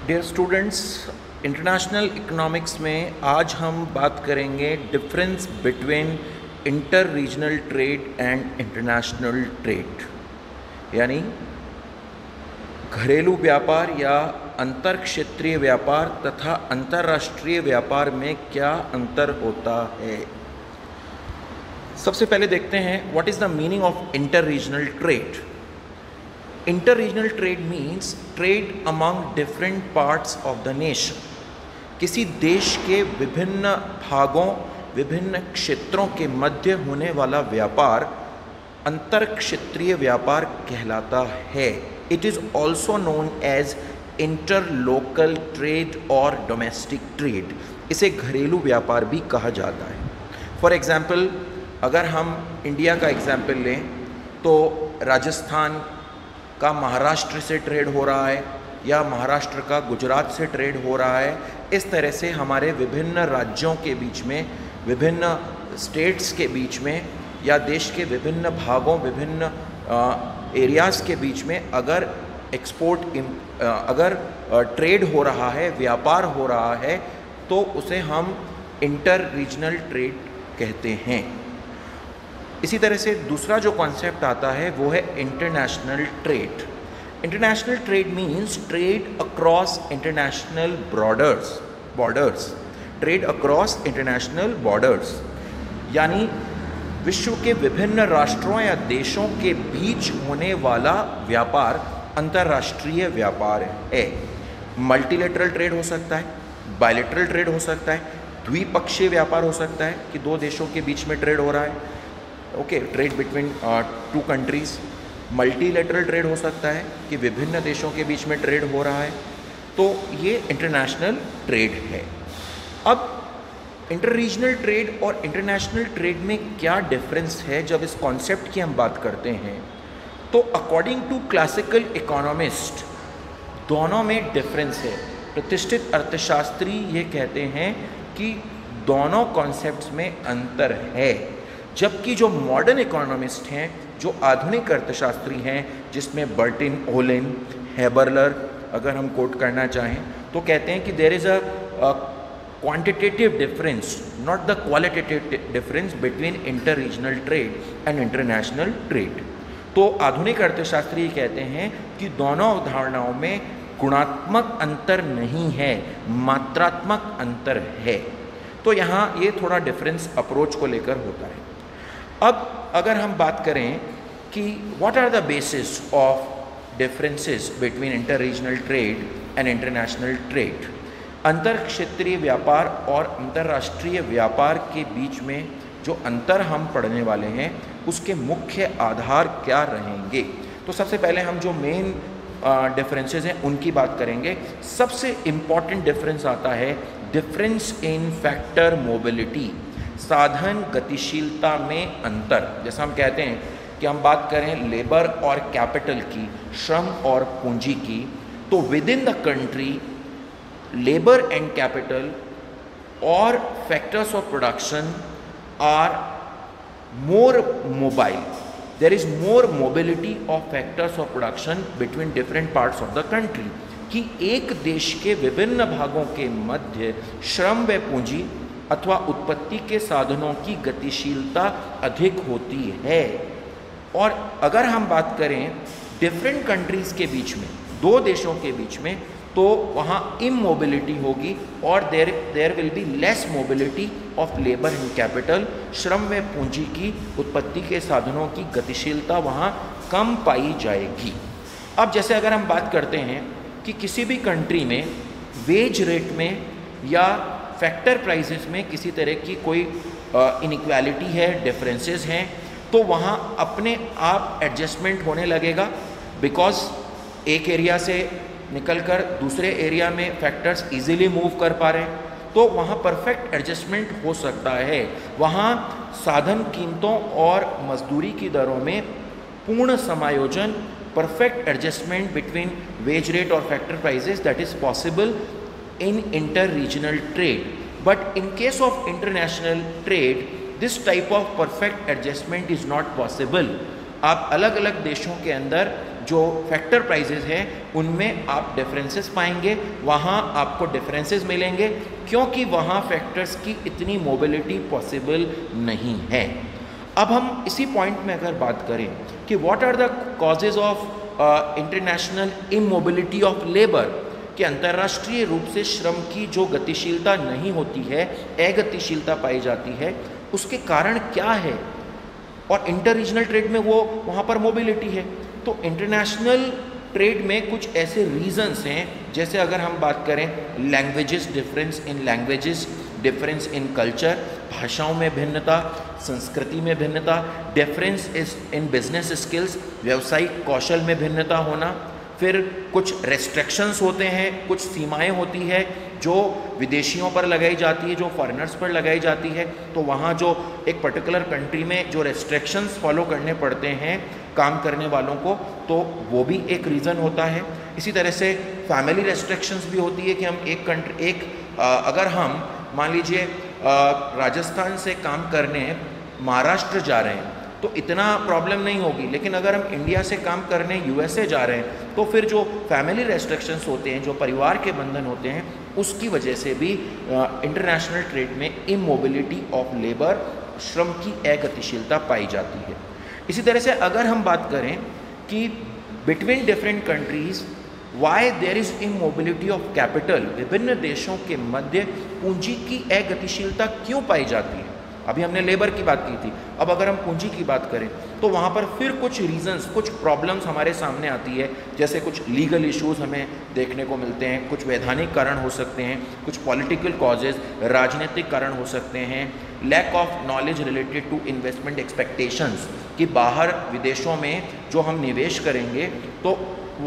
Dear students, international economics में आज हम बात करेंगे difference between inter regional trade and international trade, यानी घरेलू व्यापार या अंतर क्षेत्रीय व्यापार तथा अंतर्राष्ट्रीय व्यापार में क्या अंतर होता है। सबसे पहले देखते हैं what is the meaning of inter regional trade. Inter regional trade means trade among different parts of the nation. किसी देश के विभिन्न भागों, विभिन्न क्षेत्रों के मध्य होने वाला व्यापार अंतर क्षेत्रीय व्यापार कहलाता है। It is also known as inter local trade और डोमेस्टिक ट्रेड। इसे घरेलू व्यापार भी कहा जाता है। फॉर एग्ज़ाम्पल, अगर हम इंडिया का एग्ज़ाम्पल लें तो राजस्थान का महाराष्ट्र से ट्रेड हो रहा है या महाराष्ट्र का गुजरात से ट्रेड हो रहा है। इस तरह से हमारे विभिन्न राज्यों के बीच में, विभिन्न स्टेट्स के बीच में या देश के विभिन्न भागों, विभिन्न एरियाज़ के बीच में अगर अगर ट्रेड हो रहा है, व्यापार हो रहा है, तो उसे हम इंटर रीजनल ट्रेड कहते हैं। इसी तरह से दूसरा जो कॉन्सेप्ट आता है वो है international trade. International trade means trade across international borders, trade across international borders, यानी विश्व के विभिन्न राष्ट्रों या देशों के बीच होने वाला व्यापार अंतर्राष्ट्रीय व्यापार है। मल्टीलेटरल ट्रेड हो सकता है, बायलेटरल ट्रेड हो सकता है, द्विपक्षीय व्यापार हो सकता है कि दो देशों के बीच में ट्रेड हो रहा है, okay, trade between two countries. Multilateral trade हो सकता है कि विभिन्न देशों के बीच में ट्रेड हो रहा है। तो ये इंटरनेशनल ट्रेड है। अब इंटर रीजनल ट्रेड और इंटरनेशनल ट्रेड में क्या डिफरेंस है जब इस कॉन्सेप्ट की हम बात करते हैं, तो अकॉर्डिंग टू क्लासिकल इकोनॉमिस्ट दोनों में डिफरेंस है। प्रतिष्ठित अर्थशास्त्री ये कहते हैं कि दोनों कॉन्सेप्ट्स में अंतर है, जबकि जो मॉडर्न इकोनॉमिस्ट हैं, जो आधुनिक अर्थशास्त्री हैं, जिसमें बर्टिन, ओलिन, हेबरलर अगर हम कोट करना चाहें, तो कहते हैं कि there is a quantitative difference, not the qualitative difference between inter regional trade and international trade. तो आधुनिक अर्थशास्त्री कहते हैं कि दोनों अवधारणाओं में गुणात्मक अंतर नहीं है, मात्रात्मक अंतर है। तो यहाँ ये थोड़ा डिफरेंस अप्रोच को लेकर होता है। अब अगर हम बात करें कि what are the basis of differences between inter regional trade and international trade, अंतर क्षेत्रीय व्यापार और अंतर्राष्ट्रीय व्यापार के बीच में जो अंतर हम पढ़ने वाले हैं उसके मुख्य आधार क्या रहेंगे। तो सबसे पहले हम जो मेन डिफरेंसेस हैं उनकी बात करेंगे। सबसे इम्पॉर्टेंट डिफरेंस आता है डिफरेंस इन फैक्टर मोबिलिटी, साधन गतिशीलता में अंतर। जैसा हम कहते हैं कि हम बात करें लेबर और कैपिटल की, श्रम और पूंजी की, तो within the country labour and capital और factors of production are more mobile. There is more mobility of factors of production between different parts of the country. कि एक देश के विभिन्न भागों के मध्य श्रम व पूंजी अथवा उत्पत्ति के साधनों की गतिशीलता अधिक होती है। और अगर हम बात करें डिफरेंट कंट्रीज़ के बीच में, दो देशों के बीच में, तो वहाँ इमोबिलिटी होगी और there will be less mobility of labour and capital. श्रम व पूंजी की उत्पत्ति के साधनों की गतिशीलता वहाँ कम पाई जाएगी। अब जैसे अगर हम बात करते हैं कि किसी भी कंट्री में वेज रेट में या फैक्टर प्राइसेस में किसी तरह की कोई इनइक्वालिटी है, डिफरेंसेस हैं, तो वहाँ अपने आप एडजस्टमेंट होने लगेगा, बिकॉज एक एरिया से निकलकर दूसरे एरिया में फैक्टर्स इजीली मूव कर पा रहे हैं, तो वहाँ परफेक्ट एडजस्टमेंट हो सकता है। वहाँ साधन कीमतों और मजदूरी की दरों में पूर्ण समायोजन, perfect adjustment between wage rate और factor prices, that is possible in inter regional trade. But in case of international trade this type of perfect adjustment is not possible. आप अलग अलग देशों के अंदर जो फैक्टर प्राइजेस हैं उनमें आप डिफरेंसेस पाएंगे, वहाँ आपको डिफरेंसेस मिलेंगे क्योंकि वहाँ फैक्टर्स की इतनी मोबिलिटी पॉसिबल नहीं है। अब हम इसी पॉइंट में अगर बात करें कि what are the causes of international immobility of labour, कि अंतर्राष्ट्रीय रूप से श्रम की जो गतिशीलता नहीं होती है, अगतिशीलता पाई जाती है, उसके कारण क्या है, और इंटर रीजनल ट्रेड में वो वहाँ पर मोबिलिटी है। तो इंटरनेशनल ट्रेड में कुछ ऐसे रीजंस हैं, जैसे अगर हम बात करें languages, difference in languages, difference in culture, भाषाओं में भिन्नता, संस्कृति में भिन्नता, difference is in business skills, व्यावसायिक कौशल में भिन्नता होना, फिर कुछ रेस्ट्रिक्शंस होते हैं, कुछ सीमाएं होती है जो विदेशियों पर लगाई जाती है, जो फॉरेनर्स पर लगाई जाती है, तो वहाँ जो एक पर्टिकुलर कंट्री में जो रेस्ट्रिक्शंस फॉलो करने पड़ते हैं काम करने वालों को, तो वो भी एक रीज़न होता है। इसी तरह से फैमिली रेस्ट्रिक्शंस भी होती है कि हम अगर हम मान लीजिए राजस्थान से काम करने महाराष्ट्र जा रहे हैं तो इतना प्रॉब्लम नहीं होगी, लेकिन अगर हम इंडिया से काम करने यूएसए जा रहे हैं तो फिर जो फैमिली रेस्ट्रिक्शंस होते हैं, जो परिवार के बंधन होते हैं, उसकी वजह से भी इंटरनेशनल ट्रेड में इमोबिलिटी ऑफ लेबर, श्रम की अगतिशीलता पाई जाती है। इसी तरह से अगर हम बात करें कि between different countries why there is immobility of capital, विभिन्न देशों के मध्य पूंजी की अगतिशीलता क्यों पाई जाती है। अभी हमने लेबर की बात की थी, अब अगर हम पूंजी की बात करें तो वहाँ पर फिर कुछ रीजंस, कुछ प्रॉब्लम्स हमारे सामने आती है, जैसे कुछ लीगल इश्यूज हमें देखने को मिलते हैं, कुछ वैधानिक कारण हो सकते हैं, कुछ पॉलिटिकल कॉजेज, राजनीतिक कारण हो सकते हैं, lack of knowledge related to investment expectations, कि बाहर विदेशों में जो हम निवेश करेंगे तो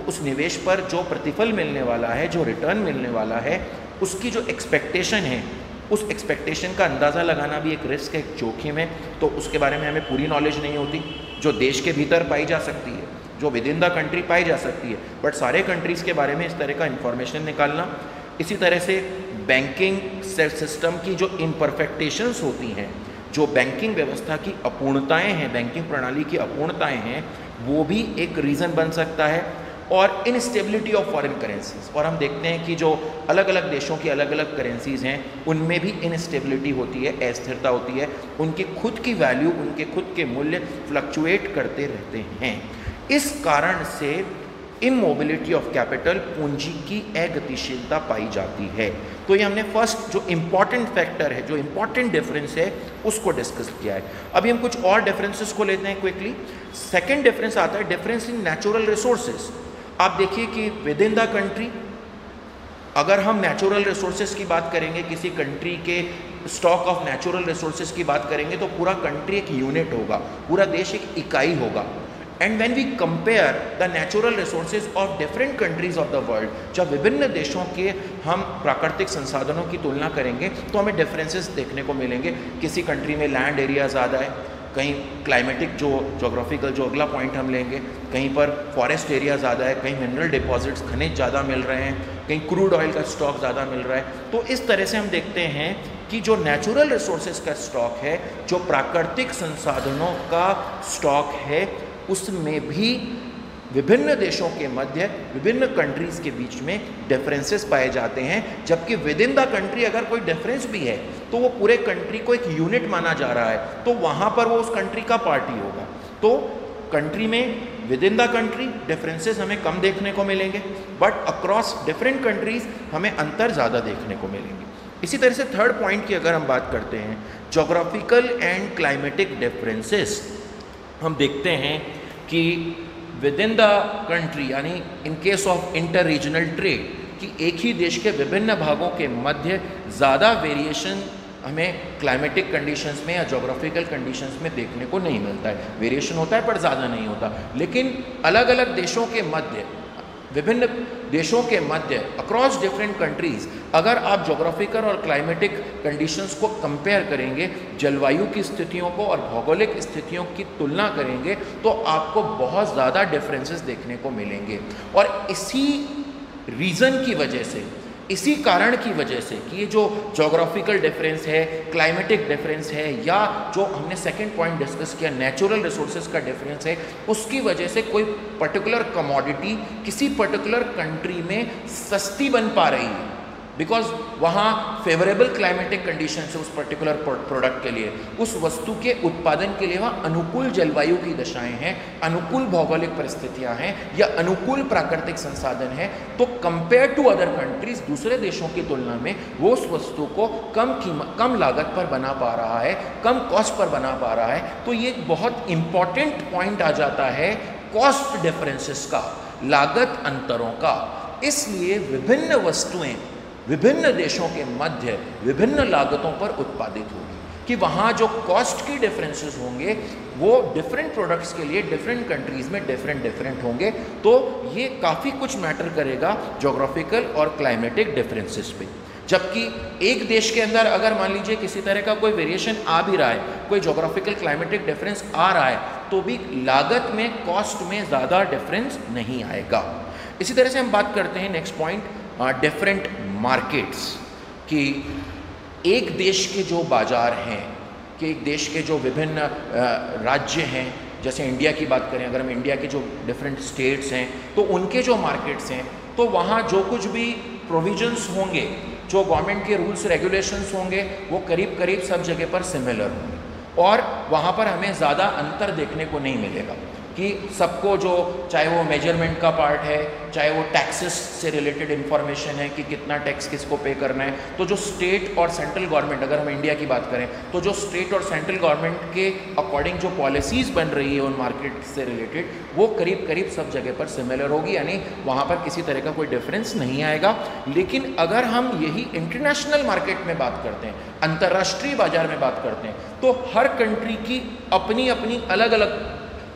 उस निवेश पर जो प्रतिफल मिलने वाला है, जो रिटर्न मिलने वाला है, उसकी जो एक्सपेक्टेशन है, उस एक्सपेक्टेशन का अंदाज़ा लगाना भी एक रिस्क है, एक जोखिम है। तो उसके बारे में हमें पूरी नॉलेज नहीं होती, जो देश के भीतर पाई जा सकती है, जो विद इन द कंट्री पाई जा सकती है, बट सारे कंट्रीज़ के बारे में इस तरह का इन्फॉर्मेशन निकालना। इसी तरह से बैंकिंग सिस्टम की जो इम्परफेक्टेशंस होती हैं, जो बैंकिंग व्यवस्था की अपूर्णताएँ हैं, बैंकिंग प्रणाली की अपूर्णताएँ हैं, वो भी एक रीज़न बन सकता है। और इनस्टेबिलिटी ऑफ फॉरेन करेंसीज, और हम देखते हैं कि जो अलग अलग देशों की अलग अलग करेंसीज हैं उनमें भी इनस्टेबिलिटी होती है, अस्थिरता होती है, उनकी खुद की वैल्यू, उनके खुद के मूल्य फ्लक्चुएट करते रहते हैं। इस कारण से इमोबिलिटी ऑफ कैपिटल, पूंजी की अगतिशीलता पाई जाती है। तो ये हमने फर्स्ट जो इम्पॉर्टेंट फैक्टर है, जो इम्पॉर्टेंट डिफरेंस है, उसको डिस्कस किया है। अभी हम कुछ और डिफरेंसेस को लेते हैं क्विकली। सेकेंड डिफरेंस आता है डिफरेंस इन नेचुरल रिसोर्सेज। आप देखिए कि विद इन द कंट्री अगर हम नेचुरल रिसोर्सेज की बात करेंगे, किसी कंट्री के स्टॉक ऑफ नेचुरल रिसोर्सेज की बात करेंगे, तो पूरा कंट्री एक यूनिट होगा, पूरा देश एक इकाई होगा। And when we compare the natural resources of different countries of the world, जब विभिन्न देशों के हम प्राकृतिक संसाधनों की तुलना करेंगे तो हमें डिफरेंसेस देखने को मिलेंगे। किसी कंट्री में लैंड एरिया ज़्यादा है, कहीं क्लाइमेटिक जो जोग्राफिकल जो अगला पॉइंट हम लेंगे, कहीं पर फॉरेस्ट एरिया ज़्यादा है, कहीं मिनरल डिपॉजिट्स, खनिज ज़्यादा मिल रहे हैं, कहीं क्रूड ऑयल का स्टॉक ज़्यादा मिल रहा है। तो इस तरह से हम देखते हैं कि जो नेचुरल रिसोर्सेज का स्टॉक है, जो प्राकृतिक संसाधनों का स्टॉक है, उसमें भी विभिन्न देशों के मध्य, विभिन्न कंट्रीज़ के बीच में डिफरेंसेस पाए जाते हैं। जबकि विद इन द कंट्री अगर कोई डिफरेंस भी है तो वो पूरे कंट्री को एक यूनिट माना जा रहा है, तो वहाँ पर वो उस कंट्री का पार्ट ही होगा। तो कंट्री में with in the country differences हमें कम देखने को मिलेंगे, बट अक्रॉस डिफरेंट कंट्रीज़ हमें अंतर ज़्यादा देखने को मिलेंगे। इसी तरह से थर्ड पॉइंट की अगर हम बात करते हैं, जोग्राफिकल एंड क्लाइमेटिक डिफरेंसेस, हम देखते हैं कि विद इन द कंट्री, यानी इन case of inter regional trade, कि एक ही देश के विभिन्न भागों के मध्य ज़्यादा वेरिएशन हमें क्लाइमेटिक कंडीशंस में या जोग्राफिकल कंडीशंस में देखने को नहीं मिलता है। वेरिएशन होता है पर ज़्यादा नहीं होता। लेकिन अलग अलग देशों के मध्य, विभिन्न देशों के मध्य, अक्रॉस डिफरेंट कंट्रीज़, अगर आप जोग्राफिकल और क्लाइमेटिक कंडीशंस को कंपेयर करेंगे, जलवायु की स्थितियों को और भौगोलिक स्थितियों की तुलना करेंगे, तो आपको बहुत ज़्यादा डिफरेंसेस देखने को मिलेंगे। और इसी रीज़न की वजह से इसी कारण की वजह से कि ये जो जोग्राफिकल डिफरेंस है, क्लाइमेटिक डिफरेंस है, या जो हमने सेकंड पॉइंट डिस्कस किया नेचुरल रिसोर्सेज का डिफरेंस है, उसकी वजह से कोई पर्टिकुलर कमोडिटी किसी पर्टिकुलर कंट्री में सस्ती बन पा रही है, बिकॉज वहाँ फेवरेबल क्लाइमेटिक कंडीशन है उस पर्टिकुलर प्रोडक्ट के लिए, उस वस्तु के उत्पादन के लिए वहाँ अनुकूल जलवायु की दशाएं हैं, अनुकूल भौगोलिक परिस्थितियाँ हैं, या अनुकूल प्राकृतिक संसाधन है, तो कंपेयर टू अदर कंट्रीज, दूसरे देशों की तुलना में वो उस वस्तु को कम लागत पर बना पा रहा है, कम कॉस्ट पर बना पा रहा है। तो ये बहुत इंपॉर्टेंट पॉइंट आ जाता है कॉस्ट डिफरेंसेस का, लागत अंतरों का। इसलिए विभिन्न वस्तुएं विभिन्न देशों के मध्य विभिन्न लागतों पर उत्पादित होगी, कि वहाँ जो कॉस्ट की डिफरेंसेस होंगे वो डिफरेंट प्रोडक्ट्स के लिए डिफरेंट कंट्रीज़ में डिफरेंट होंगे। तो ये काफ़ी कुछ मैटर करेगा जोग्राफिकल और क्लाइमेटिक डिफरेंसेस पे। जबकि एक देश के अंदर अगर मान लीजिए किसी तरह का कोई वेरिएशन आ भी रहा है, कोई जोग्राफिकल क्लाइमेटिक डिफरेंस आ रहा है, तो भी लागत में, कॉस्ट में ज़्यादा डिफरेंस नहीं आएगा। इसी तरह से हम बात करते हैं नेक्स्ट पॉइंट, डिफरेंट मार्केट्स, कि एक देश के जो बाज़ार हैं, कि एक देश के जो विभिन्न राज्य हैं, जैसे इंडिया की बात करें, अगर हम इंडिया के जो डिफरेंट स्टेट्स हैं तो उनके जो मार्केट्स हैं, तो वहाँ जो कुछ भी प्रोविजंस होंगे, जो गवर्नमेंट के रूल्स रेगुलेशंस होंगे, वो करीब करीब सब जगह पर सिमिलर होंगे, और वहाँ पर हमें ज़्यादा अंतर देखने को नहीं मिलेगा कि सबको जो, चाहे वो मेजरमेंट का पार्ट है, चाहे वो टैक्सेस से रिलेटेड इन्फॉर्मेशन है कि कितना टैक्स किसको पे करना है, तो जो स्टेट और सेंट्रल गवर्नमेंट, अगर हम इंडिया की बात करें तो जो स्टेट और सेंट्रल गवर्नमेंट के अकॉर्डिंग जो पॉलिसीज़ बन रही है उन मार्केट से रिलेटेड, वो करीब करीब सब जगह पर सिमिलर होगी, यानी वहाँ पर किसी तरह का कोई डिफरेंस नहीं आएगा। लेकिन अगर हम यही इंटरनेशनल मार्केट में बात करते हैं, अंतर्राष्ट्रीय बाजार में बात करते हैं, तो हर कंट्री की अपनी अपनी अलग अलग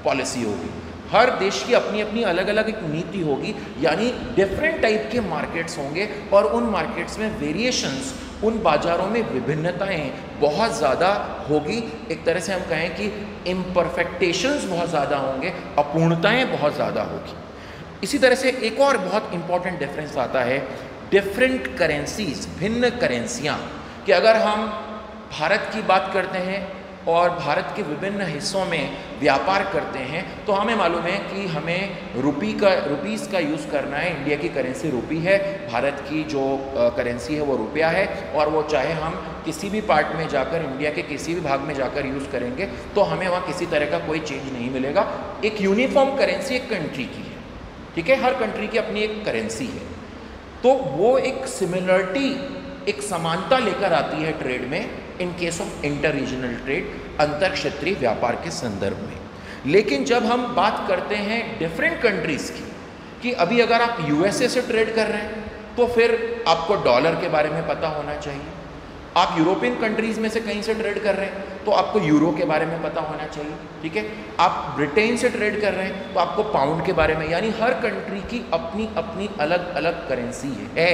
पॉलिसी होगी, हर देश की अपनी अपनी अलग अलग एक नीति होगी, यानी डिफरेंट टाइप के मार्केट्स होंगे, और उन मार्केट्स में वेरिएशंस, उन बाज़ारों में विभिन्नताएं बहुत ज़्यादा होगी। एक तरह से हम कहें कि इम्परफेक्टेशंस बहुत ज़्यादा होंगे, अपूर्णताएं बहुत ज़्यादा होगी। इसी तरह से एक और बहुत इंपॉर्टेंट डिफरेंस आता है डिफरेंट करेंसीज, भिन्न करेंसियाँ, कि अगर हम भारत की बात करते हैं और भारत के विभिन्न हिस्सों में व्यापार करते हैं, तो हमें मालूम है कि हमें रुपीज़ का यूज़ करना है। इंडिया की करेंसी रुपी है, भारत की जो करेंसी है वो रुपया है, और वो चाहे हम किसी भी पार्ट में जाकर, इंडिया के किसी भी भाग में जाकर यूज़ करेंगे तो हमें वहाँ किसी तरह का कोई चेंज नहीं मिलेगा। एक यूनिफॉर्म करेंसी एक कंट्री की है, ठीक है, हर कंट्री की अपनी एक करेंसी है, तो वो एक सिमिलरिटी, एक समानता लेकर आती है ट्रेड में, इन case of inter regional trade, अंतर क्षेत्रीय व्यापार के संदर्भ में। लेकिन जब हम बात करते हैं डिफरेंट कंट्रीज़ की, कि अभी अगर आप यूएसए से ट्रेड कर रहे हैं तो फिर आपको डॉलर के बारे में पता होना चाहिए, आप यूरोपियन कंट्रीज़ में से कहीं से ट्रेड कर रहे हैं तो आपको यूरो के बारे में पता होना चाहिए, ठीक है, आप ब्रिटेन से ट्रेड कर रहे हैं तो आपको पाउंड के बारे में, यानी हर कंट्री की अपनी अपनी अलग अलग करेंसी है।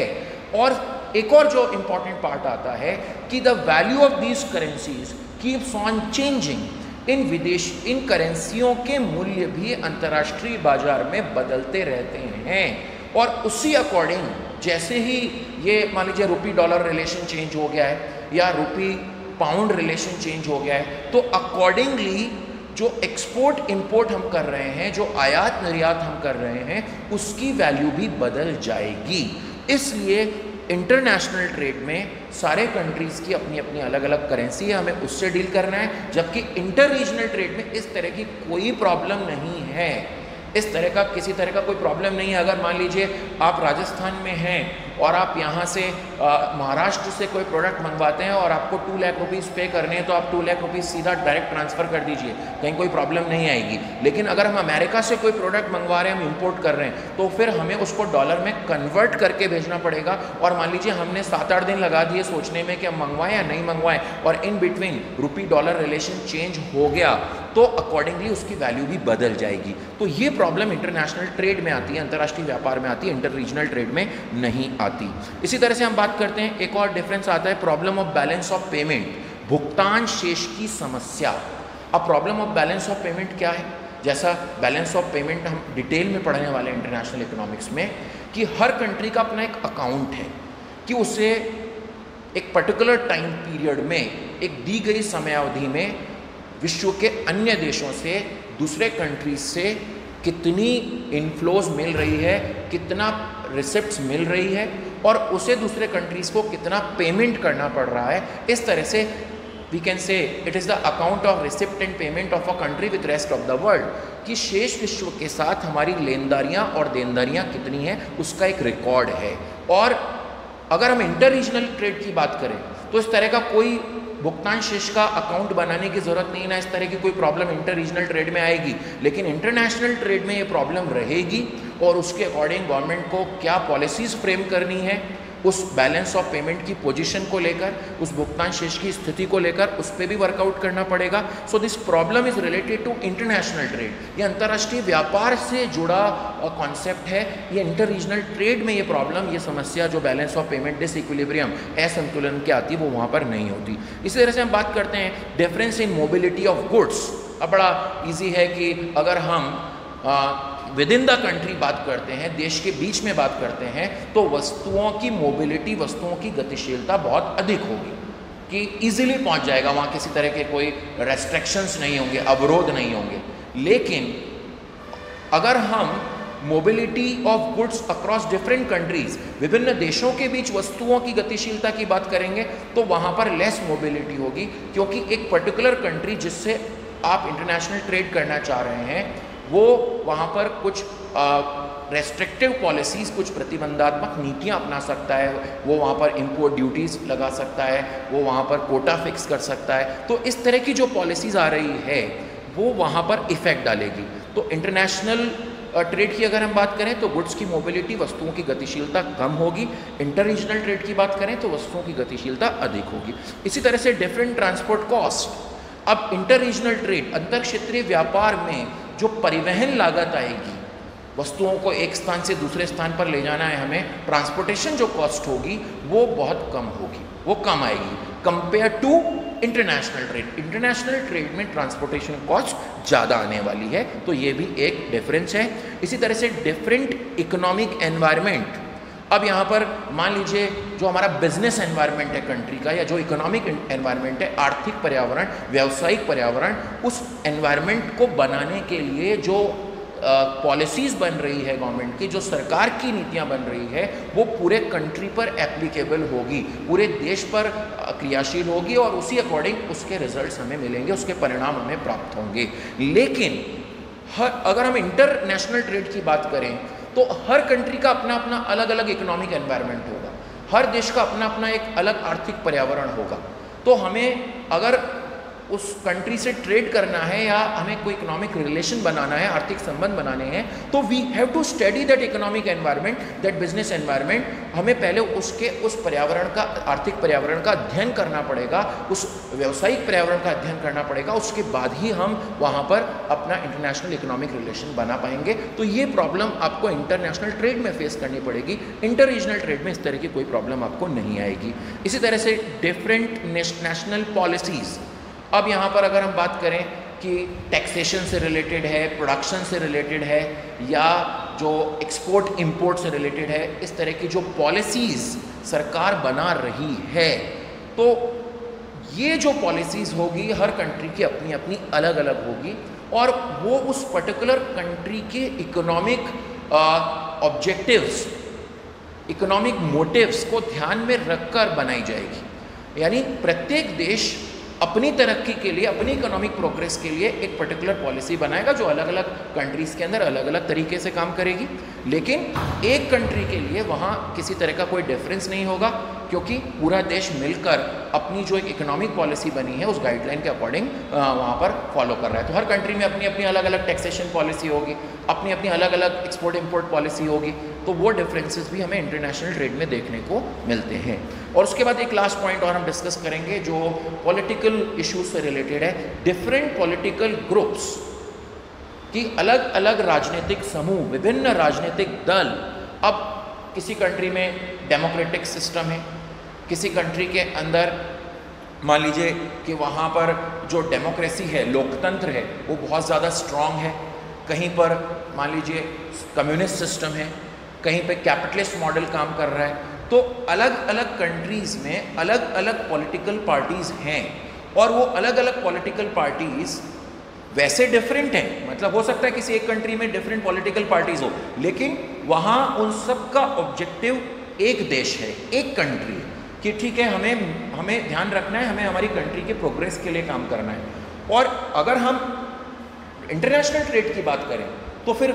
और एक और जो इंपॉर्टेंट पार्ट आता है कि the value of these currencies keeps on changing, इन करेंसियों के मूल्य भी अंतर्राष्ट्रीय बाजार में बदलते रहते हैं, और उसी अकॉर्डिंग जैसे ही ये मान लीजिए रुपी डॉलर रिलेशन चेंज हो गया है या रुपी पाउंड रिलेशन चेंज हो गया है, तो अकॉर्डिंगली जो एक्सपोर्ट इंपोर्ट हम कर रहे हैं, जो आयात निर्यात हम कर रहे हैं, उसकी वैल्यू भी बदल जाएगी। इसलिए इंटरनेशनल ट्रेड में सारे कंट्रीज़ की अपनी अपनी अलग अलग करेंसी है, हमें उससे डील करना है, जबकि इंटर रीजनल ट्रेड में इस तरह की कोई प्रॉब्लम नहीं है, इस तरह का किसी तरह का कोई प्रॉब्लम नहीं है। अगर मान लीजिए आप राजस्थान में हैं और आप यहाँ से महाराष्ट्र से कोई प्रोडक्ट मंगवाते हैं और आपको 2 लाख रुपीज़ पे करने हैं, तो आप 2 लाख रुपीज़ सीधा डायरेक्ट ट्रांसफ़र कर दीजिए, कहीं कोई प्रॉब्लम नहीं आएगी। लेकिन अगर हम अमेरिका से कोई प्रोडक्ट मंगवा रहे हैं, हम इंपोर्ट कर रहे हैं, तो फिर हमें उसको डॉलर में कन्वर्ट करके भेजना पड़ेगा। और मान लीजिए हमने 7-8 दिन लगा दिए सोचने में कि हम मंगवाएं या नहीं मंगवाएं, और in between rupee dollar relation change हो गया, तो अकॉर्डिंगली उसकी वैल्यू भी बदल जाएगी। तो ये प्रॉब्लम इंटरनेशनल ट्रेड में आती है, अंतर्राष्ट्रीय व्यापार में आती है, इंटर रीजनल ट्रेड में नहीं आती। इसी तरह से हम बात करते हैं, एक और डिफरेंस आता है problem of balance of payment, भुगतान शेष की समस्या। अब problem of balance of payment क्या है? जैसा बैलेंस ऑफ पेमेंट हम डिटेल में पढ़ने वाले हैं इंटरनेशनल इकोनॉमिक्स में, कि हर कंट्री का अपना एक अकाउंट है, कि उसे एक पर्टिकुलर टाइम पीरियड में, एक दी गई समयावधि में विश्व के अन्य देशों से, दूसरे कंट्रीज से कितनी इनफ्लोज मिल रही है, कितना रिसिप्ट्स मिल रही है और उसे दूसरे कंट्रीज को कितना पेमेंट करना पड़ रहा है। इस तरह से we can say it is the account of receipt and payment of a country with rest of the world, कि शेष विश्व के साथ हमारी लेनदारियाँ और देनदारियाँ कितनी हैं उसका एक रिकॉर्ड है। और अगर हम इंटर रीजनल ट्रेड की बात करें तो इस तरह का कोई भुगतान शेष का अकाउंट बनाने की जरूरत नहीं, ना इस तरह की कोई प्रॉब्लम इंटर रीजनल ट्रेड में आएगी। लेकिन इंटरनेशनल ट्रेड में ये प्रॉब्लम रहेगी और उसके अकॉर्डिंग गवर्नमेंट को क्या पॉलिसीज फ्रेम करनी है, उस बैलेंस ऑफ पेमेंट की पोजीशन को लेकर, उस भुगतान शेष की स्थिति को लेकर उस पर भी वर्कआउट करना पड़ेगा। So this problem is related to international trade. ये अंतर्राष्ट्रीय व्यापार से जुड़ा कॉन्सेप्ट है। ये इंटर रीजनल ट्रेड में ये प्रॉब्लम, ये समस्या जो बैलेंस ऑफ पेमेंट डिसइक्विलिब्रियम, असंतुलन की आती है, वो वहाँ पर नहीं होती। इसी तरह से हम बात करते हैं difference in mobility of goods. अब बड़ा ईजी है कि अगर हम विद इन द कंट्री बात करते हैं, देश के बीच में बात करते हैं, तो वस्तुओं की मोबिलिटी, वस्तुओं की गतिशीलता बहुत अधिक होगी कि इजीली पहुंच जाएगा, वहाँ किसी तरह के कोई रेस्ट्रिक्शंस नहीं होंगे, अवरोध नहीं होंगे। लेकिन अगर हम mobility of goods across different countries, विभिन्न देशों के बीच वस्तुओं की गतिशीलता की बात करेंगे तो वहाँ पर लेस मोबिलिटी होगी, क्योंकि एक पर्टिकुलर कंट्री जिससे आप इंटरनेशनल ट्रेड करना चाह रहे हैं वो वहाँ पर कुछ रेस्ट्रिक्टिव पॉलिसीज़, कुछ प्रतिबंधात्मक नीतियाँ अपना सकता है, वो वहाँ पर इंपोर्ट ड्यूटीज़ लगा सकता है, वो वहाँ पर कोटा फिक्स कर सकता है। तो इस तरह की जो पॉलिसीज़ आ रही है वो वहाँ पर इफ़ेक्ट डालेगी। तो इंटरनेशनल ट्रेड की अगर हम बात करें तो गुड्स की मोबिलिटी, वस्तुओं की गतिशीलता कम होगी। इंटर रीजनल ट्रेड की बात करें तो वस्तुओं की गतिशीलता अधिक होगी। इसी तरह से डिफरेंट ट्रांसपोर्ट कॉस्ट। अब इंटर रीजनल ट्रेड, अंतर क्षेत्रीय व्यापार में जो परिवहन लागत आएगी, वस्तुओं को एक स्थान से दूसरे स्थान पर ले जाना है हमें, ट्रांसपोर्टेशन जो कॉस्ट होगी वो बहुत कम होगी, वो कम आएगी compare to international trade. International trade में ट्रांसपोर्टेशन कॉस्ट ज़्यादा आने वाली है, तो ये भी एक डिफरेंस है। इसी तरह से डिफरेंट इकोनॉमिक एनवायरनमेंट। अब यहाँ पर मान लीजिए जो हमारा बिजनेस एनवायरनमेंट है कंट्री का, या जो इकोनॉमिक एनवायरनमेंट है, आर्थिक पर्यावरण, व्यावसायिक पर्यावरण, उस एनवायरनमेंट को बनाने के लिए जो पॉलिसीज़ बन रही है गवर्नमेंट की, जो सरकार की नीतियाँ बन रही है, वो पूरे कंट्री पर एप्लीकेबल होगी, पूरे देश पर क्रियाशील होगी और उसी अकॉर्डिंग उसके रिजल्ट्स हमें मिलेंगे, उसके परिणाम हमें प्राप्त होंगे। लेकिन अगर हम इंटरनेशनल ट्रेड की बात करें तो हर कंट्री का अपना अपना अलग अलग इकोनॉमिक एनवायरनमेंट होगा, हर देश का अपना अपना एक अलग आर्थिक पर्यावरण होगा। तो हमें अगर उस कंट्री से ट्रेड करना है या हमें कोई इकोनॉमिक रिलेशन बनाना है, आर्थिक संबंध बनाने हैं, तो we have to study that economic environment, that business environment. हमें पहले उसके उस पर्यावरण का, आर्थिक पर्यावरण का अध्ययन करना पड़ेगा, उस व्यावसायिक पर्यावरण का अध्ययन करना पड़ेगा, उसके बाद ही हम वहाँ पर अपना इंटरनेशनल इकोनॉमिक रिलेशन बना पाएंगे। तो ये प्रॉब्लम आपको इंटरनेशनल ट्रेड में फेस करनी पड़ेगी, इंटर रीजनल ट्रेड में इस तरह की कोई प्रॉब्लम आपको नहीं आएगी। इसी तरह से डिफरेंट नेशनल पॉलिसीज़। अब यहाँ पर अगर हम बात करें कि टैक्सेशन से रिलेटेड है, प्रोडक्शन से रिलेटेड है, या जो एक्सपोर्ट इंपोर्ट से रिलेटेड है, इस तरह की जो पॉलिसीज़ सरकार बना रही है, तो ये जो पॉलिसीज़ होगी हर कंट्री की अपनी अपनी अलग अलग होगी और वो उस पर्टिकुलर कंट्री के इकोनॉमिक ऑब्जेक्टिव्स, इकोनॉमिक मोटिव्स को ध्यान में रखकर बनाई जाएगी। यानी प्रत्येक देश अपनी तरक्की के लिए, अपनी इकोनॉमिक प्रोग्रेस के लिए एक पर्टिकुलर पॉलिसी बनाएगा जो अलग अलग कंट्रीज़ के अंदर अलग अलग तरीके से काम करेगी। लेकिन एक कंट्री के लिए वहाँ किसी तरह का कोई डिफरेंस नहीं होगा, क्योंकि पूरा देश मिलकर अपनी जो एक इकोनॉमिक पॉलिसी बनी है उस गाइडलाइन के अकॉर्डिंग वहाँ पर फॉलो कर रहा है। तो हर कंट्री में अपनी अपनी अलग अलग टैक्सेशन पॉलिसी होगी, अपनी अपनी अलग अलग एक्सपोर्ट इंपोर्ट पॉलिसी होगी। तो वो डिफरेंसेस भी हमें इंटरनेशनल ट्रेड में देखने को मिलते हैं। और उसके बाद एक लास्ट पॉइंट और हम डिस्कस करेंगे जो पॉलिटिकल इश्यूज से रिलेटेड है। डिफरेंट पॉलिटिकल ग्रुप्स की अलग अलग राजनीतिक समूह, विभिन्न राजनीतिक दल। अब किसी कंट्री में डेमोक्रेटिक सिस्टम है, किसी कंट्री के अंदर मान लीजिए कि वहाँ पर जो डेमोक्रेसी है, लोकतंत्र है, वो बहुत ज़्यादा स्ट्रॉन्ग है। कहीं पर मान लीजिए कम्युनिस्ट सिस्टम है, कहीं पे कैपिटलिस्ट मॉडल काम कर रहा है, तो अलग अलग कंट्रीज़ में अलग अलग पॉलिटिकल पार्टीज़ हैं और वो अलग अलग पॉलिटिकल पार्टीज़ वैसे डिफरेंट हैं, मतलब हो सकता है किसी एक कंट्री में डिफरेंट पॉलिटिकल पार्टीज हो, लेकिन वहाँ उन सब का ऑब्जेक्टिव एक देश है, एक कंट्री है कि ठीक है हमें ध्यान रखना है, हमें हमारी कंट्री के प्रोग्रेस के लिए काम करना है। और अगर हम इंटरनेशनल ट्रेड की बात करें तो फिर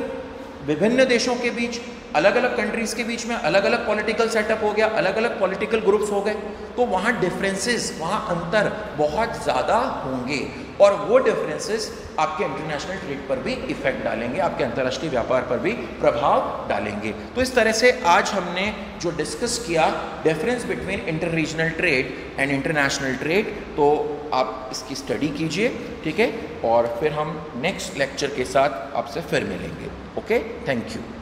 विभिन्न देशों के बीच, अलग अलग कंट्रीज़ के बीच में अलग अलग पॉलिटिकल सेटअप हो गया, अलग अलग पॉलिटिकल ग्रुप्स हो गए, तो वहाँ डिफरेंसेस, वहाँ अंतर बहुत ज़्यादा होंगे और वो डिफरेंसेस आपके इंटरनेशनल ट्रेड पर भी इफेक्ट डालेंगे, आपके अंतर्राष्ट्रीय व्यापार पर भी प्रभाव डालेंगे। तो इस तरह से आज हमने जो डिस्कस किया difference between inter regional trade and international trade, तो आप इसकी स्टडी कीजिए, ठीक है, और फिर हम नेक्स्ट लेक्चर के साथ आपसे फिर मिलेंगे। Okay, thank you.